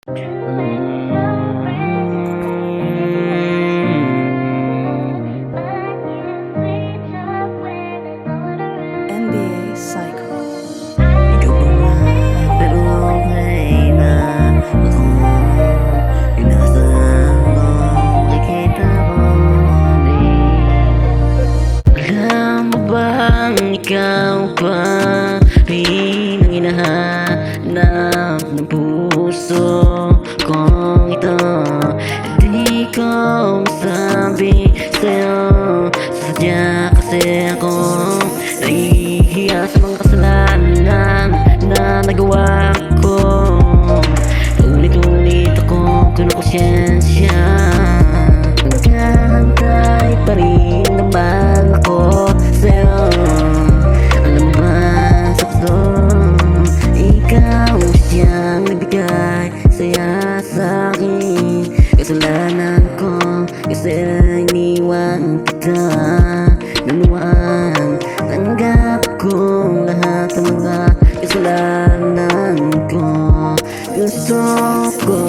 NBA Cycle. Ikaw pa man, pero okay na ako. Inaasahan mo, makikita ko ulit. Alam mo bang ikaw pa rin ang hinahanap ng puso kong ito? Hindi ko masabi sa'yo, sadya kasi ako nahihiya sa mga kasalanan na nagawa ko. Ulit-ulit ako kinukonsensya, naghahantay pa rin naman ako sa'yo. Alam mo ba sa gusto, ikaw siyang nagbigay saya sa'kin. Kasalanan ko kasi iniwan kita nanuwan. Tanggap ko lahat ng mga kasalanan ko. Gusto ko